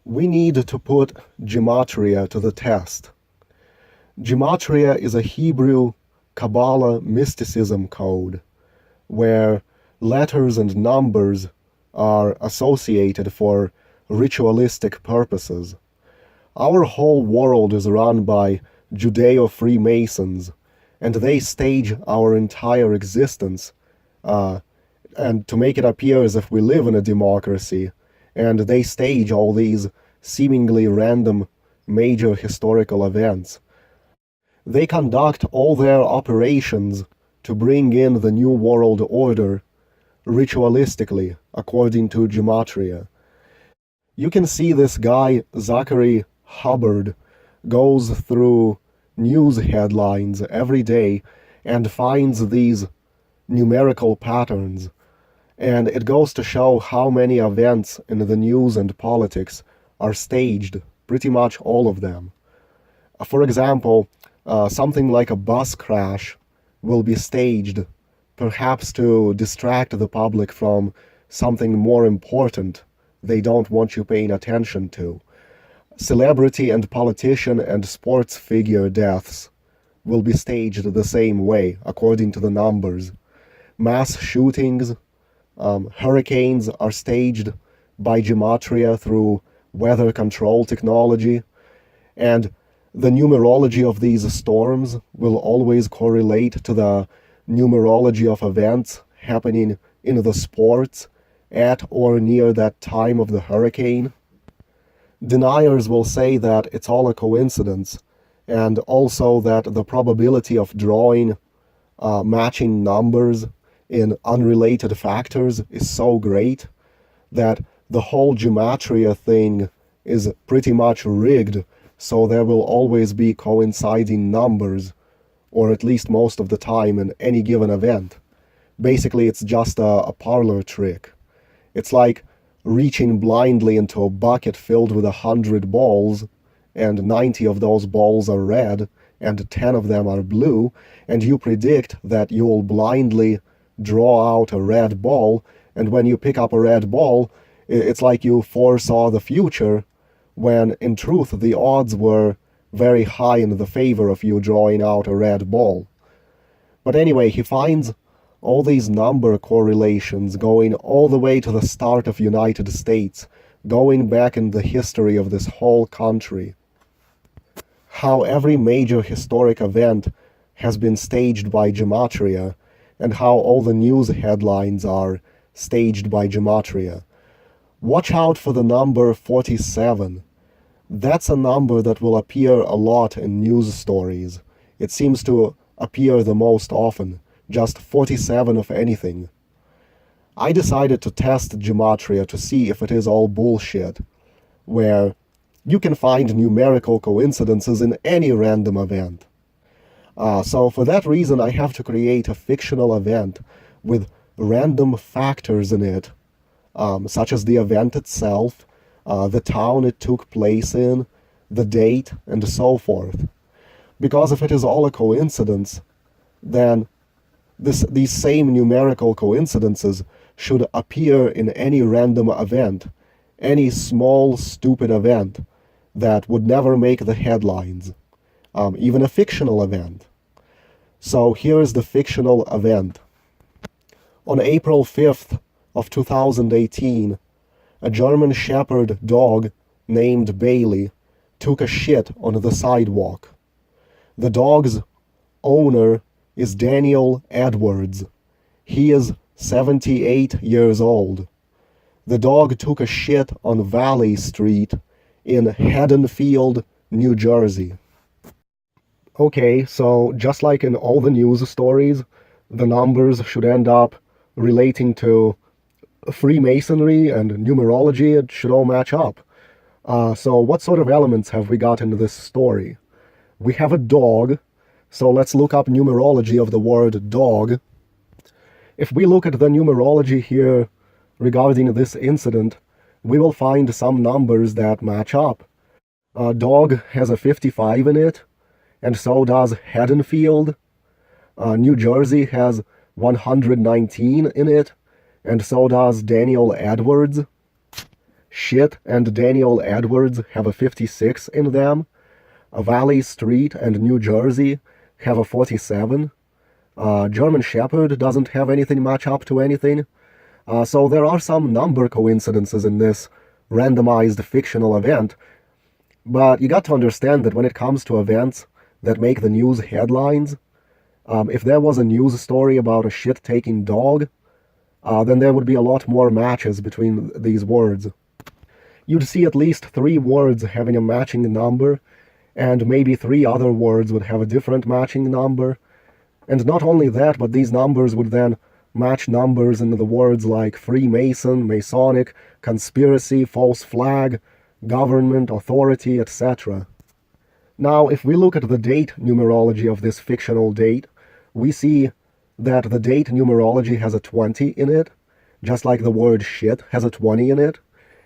we need to put Gematria to the test. Gematria is a Hebrew Kabbalah mysticism code where letters and numbers are associated for ritualistic purposes. Our whole world is run by Judeo-Freemasons, and they stage our entire existence and to make it appear as if we live in a democracy, and they stage all these seemingly random major historical events. They conduct all their operations to bring in the New World Order ritualistically, according to Gematria. You can see this guy, Zachary Hubbard, goes through news headlines every day and finds these numerical patterns. And it goes to show how many events in the news and politics are staged, pretty much all of them. For example, something like a bus crash will be staged, perhaps to distract the public from something more important they don't want you paying attention to. Celebrity and politician and sports figure deaths will be staged the same way, according to the numbers. Mass shootings, hurricanes are staged by Gematria through weather control technology, and the numerology of these storms will always correlate to the numerology of events happening in the sports at or near that time of the hurricane. Deniers will say that it's all a coincidence, and also that the probability of drawing matching numbers in unrelated factors is so great that the whole Gematria thing is pretty much rigged, so there will always be coinciding numbers, or at least most of the time in any given event. Basically, it's just a parlor trick. It's like reaching blindly into a bucket filled with 100 balls, and 90 of those balls are red, and 10 of them are blue, and you predict that you'll blindly draw out a red ball, and when you pick up a red ball, it's like you foresaw the future, when in truth the odds were very high in the favor of you drawing out a red ball. But anyway, he finds all these number correlations going all the way to the start of United States, going back in the history of this whole country. How every major historic event has been staged by Gematria, and how all the news headlines are staged by Gematria. Watch out for the number 47. That's a number that will appear a lot in news stories. It seems to appear the most often, just 47 of anything. I decided to test Gematria to see if it is all bullshit, where you can find numerical coincidences in any random event. So for that reason, I have to create a fictional event with random factors in it, such as the event itself, the town it took place in, the date, and so forth. Because if it is all a coincidence, then these same numerical coincidences should appear in any random event, any small, stupid event that would never make the headlines, even a fictional event. So here is the fictional event. On April 5th of 2018, a German Shepherd dog named Bailey took a shit on the sidewalk. The dog's owner is Daniel Edwards. He is 78 years old. The dog took a shit on Valley Street in Haddonfield, New Jersey. Okay, so just like in all the news stories, the numbers should end up relating to Freemasonry and numerology. It should all match up. So what sort of elements have we got in this story? We have a dog, so let's look up numerology of the word dog. If we look at the numerology here regarding this incident, we will find some numbers that match up. Dog has a 55 in it, and so does Haddonfield. New Jersey has 119 in it, and so does Daniel Edwards. Shit and Daniel Edwards have a 56 in them. Valley Street and New Jersey have a 47. German Shepherd doesn't have anything match up to anything. So there are some number coincidences in this randomized fictional event. But you got to understand that when it comes to events that make the news headlines, if there was a news story about a shit-taking dog, then there would be a lot more matches between these words. You'd see at least 3 words having a matching number, and maybe 3 other words would have a different matching number. And not only that, but these numbers would then match numbers in the words like Freemason, Masonic, conspiracy, false flag, government, authority, etc. Now, if we look at the date numerology of this fictional date, we see that the date numerology has a 20 in it, just like the word shit has a 20 in it.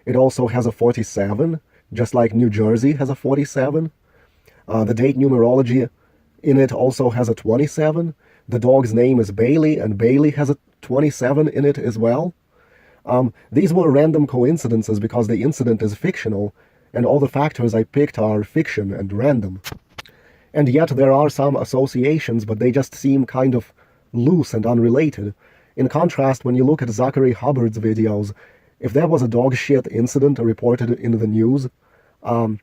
It also has a 47, just like New Jersey has a 47. The date numerology in it also has a 27. The dog's name is Bailey, and Bailey has a 27 in it as well. These were random coincidences because the incident is fictional, and all the factors I picked are fiction and random. And yet there are some associations, but they just seem kind of loose and unrelated. In contrast, when you look at Zachary Hubbard's videos, if there was a dog shit incident reported in the news, then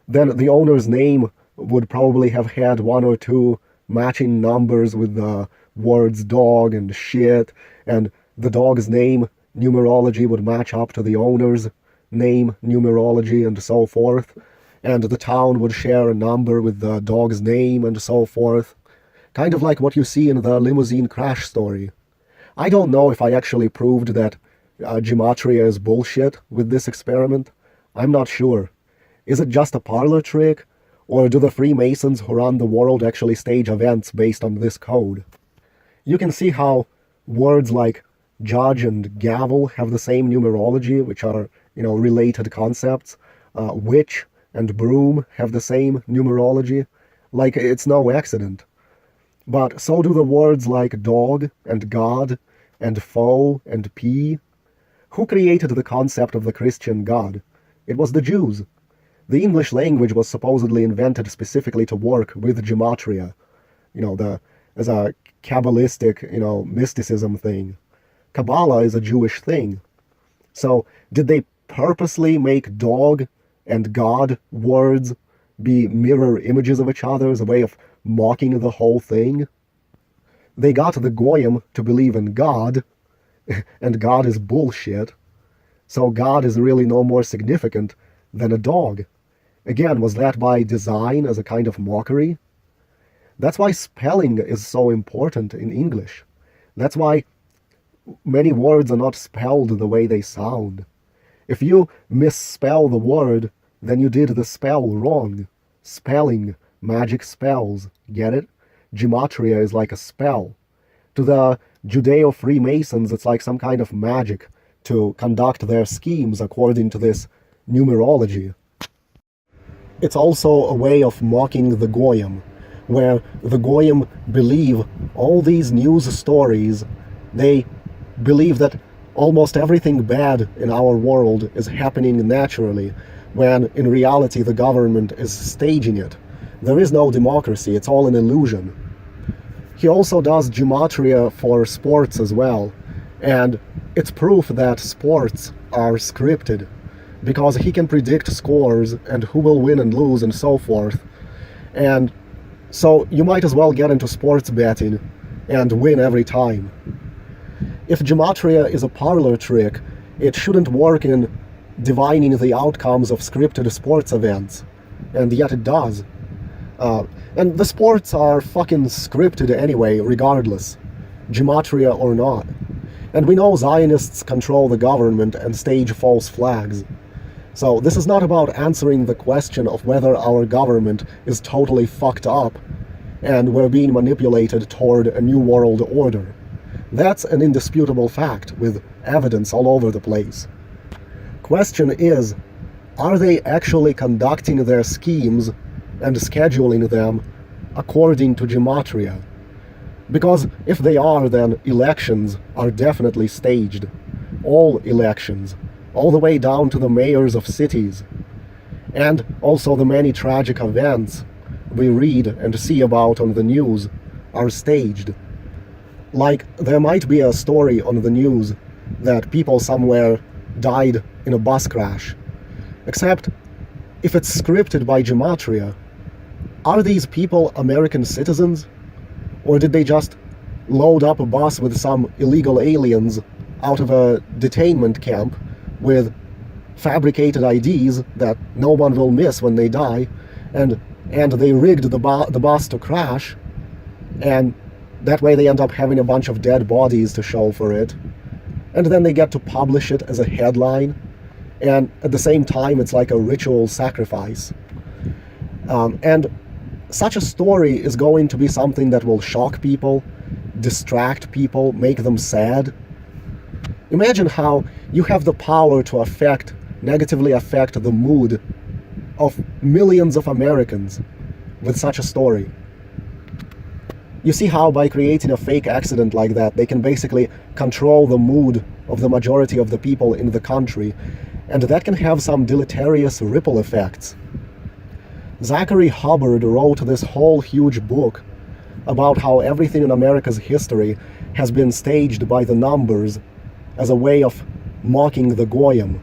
the owner's name would probably have had 1 or 2 matching numbers with the words dog and shit, and the dog's name numerology would match up to the owner's name numerology and so forth, and the town would share a number with the dog's name and so forth. Kind of like what you see in the limousine crash story. I don't know if I actually proved that Gematria is bullshit with this experiment. I'm not sure. Is it just a parlor trick? Or do the Freemasons who run the world actually stage events based on this code? You can see how words like judge and gavel have the same numerology, which are, related concepts. Witch and broom have the same numerology. Like, it's no accident. But so do the words like dog and God and foe and pea. Who created the concept of the Christian God? It was the Jews. The English language was supposedly invented specifically to work with Gematria, as a Kabbalistic, mysticism thing. Kabbalah is a Jewish thing. So, did they purposely make dog and God words be mirror images of each other as a way of mocking the whole thing? They got the Goyim to believe in God, and God is bullshit. So God is really no more significant than a dog. Again, was that by design as a kind of mockery? That's why spelling is so important in English. That's why many words are not spelled the way they sound. If you misspell the word, then you did the spell wrong. Spelling, magic spells, get it? Gematria is like a spell. To the Judeo-Freemasons, it's like some kind of magic to conduct their schemes according to this numerology. It's also a way of mocking the Goyim, where the Goyim believe all these news stories. They believe that almost everything bad in our world is happening naturally, when in reality the government is staging it. There is no democracy, it's all an illusion. He also does Gematria for sports as well, and it's proof that sports are scripted, because he can predict scores and who will win and lose and so forth. And so you might as well get into sports betting and win every time. If Gematria is a parlor trick, it shouldn't work in divining the outcomes of scripted sports events, and yet it does. And the sports are fucking scripted anyway, regardless, Gematria or not. And we know Zionists control the government and stage false flags. So this is not about answering the question of whether our government is totally fucked up and we're being manipulated toward a new world order. That's an indisputable fact with evidence all over the place. Question is, are they actually conducting their schemes and scheduling them according to Gematria? Because if they are, then elections are definitely staged. All elections. all the way down to the mayors of cities, and also the many tragic events we read and see about on the news are staged. Like, there might be a story on the news that people somewhere died in a bus crash. Except, if it's scripted by Gematria, are these people American citizens? Or did they just load up a bus with some illegal aliens out of a detainment camp with fabricated IDs that no one will miss when they die, and they rigged the bus to crash, and that way they end up having a bunch of dead bodies to show for it, and then they get to publish it as a headline, and at the same time it's like a ritual sacrifice. And such a story is going to be something that will shock people, distract people, make them sad. Imagine how you have the power to negatively affect the mood of millions of Americans with such a story. You see how by creating a fake accident like that, they can basically control the mood of the majority of the people in the country, and that can have some deleterious ripple effects. Zachary Hubbard wrote this whole huge book about how everything in America's history has been staged by the numbers as a way of mocking the Goyim.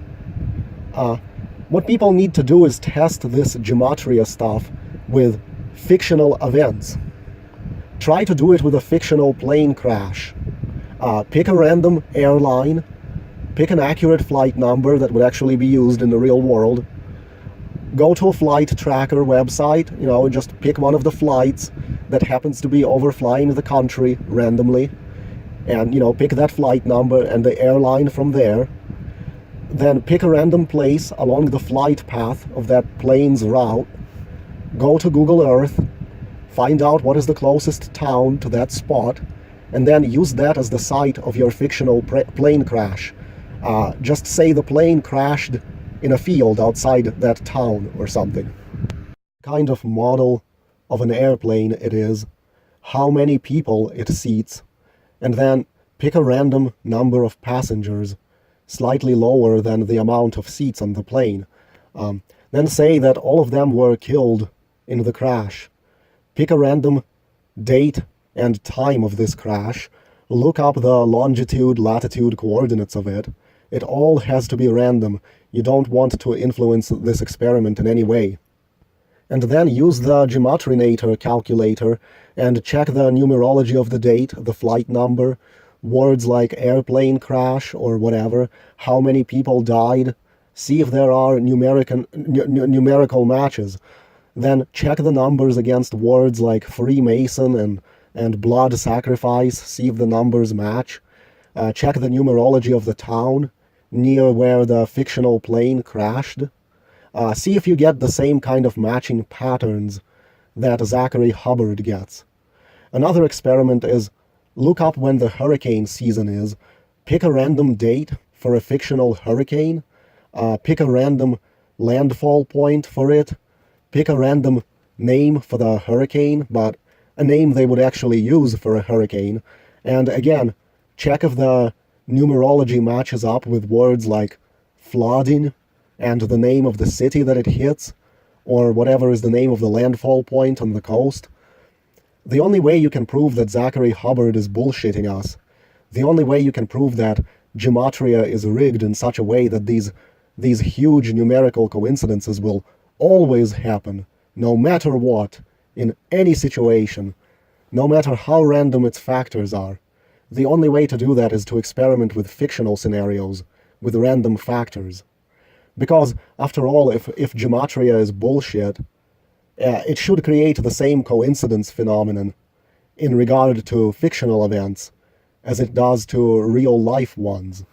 What people need to do is test this Gematria stuff with fictional events. Try to do it with a fictional plane crash. Pick a random airline, pick an accurate flight number that would actually be used in the real world, go to a flight tracker website, and just pick one of the flights that happens to be overflying the country randomly, and pick that flight number and the airline from there. Then pick a random place along the flight path of that plane's route, go to Google Earth, find out what is the closest town to that spot, and then use that as the site of your fictional plane crash. Just say the plane crashed in a field outside that town or something. Kind of model of an airplane it is, how many people it seats, and then pick a random number of passengers, slightly lower than the amount of seats on the plane. Then say that all of them were killed in the crash. Pick a random date and time of this crash, look up the longitude, latitude coordinates of it. It all has to be random. You don't want to influence this experiment in any way. And then use the Gematrinator calculator and check the numerology of the date, the flight number, words like airplane crash or whatever, how many people died, see if there are numerical matches. Then check the numbers against words like Freemason and blood sacrifice, see if the numbers match. Check the numerology of the town near where the fictional plane crashed. See if you get the same kind of matching patterns that Zachary Hubbard gets. Another experiment is look up when the hurricane season is, pick a random date for a fictional hurricane, pick a random landfall point for it, pick a random name for the hurricane, but a name they would actually use for a hurricane, and again, check if the numerology matches up with words like flooding and the name of the city that it hits, or whatever is the name of the landfall point on the coast. The only way you can prove that Zachary Hubbard is bullshitting us, the only way you can prove that Gematria is rigged in such a way that these huge numerical coincidences will always happen, no matter what, in any situation, no matter how random its factors are. The only way to do that is to experiment with fictional scenarios, with random factors. Because, after all, if Gematria is bullshit, it should create the same coincidence phenomenon in regard to fictional events as it does to real-life ones.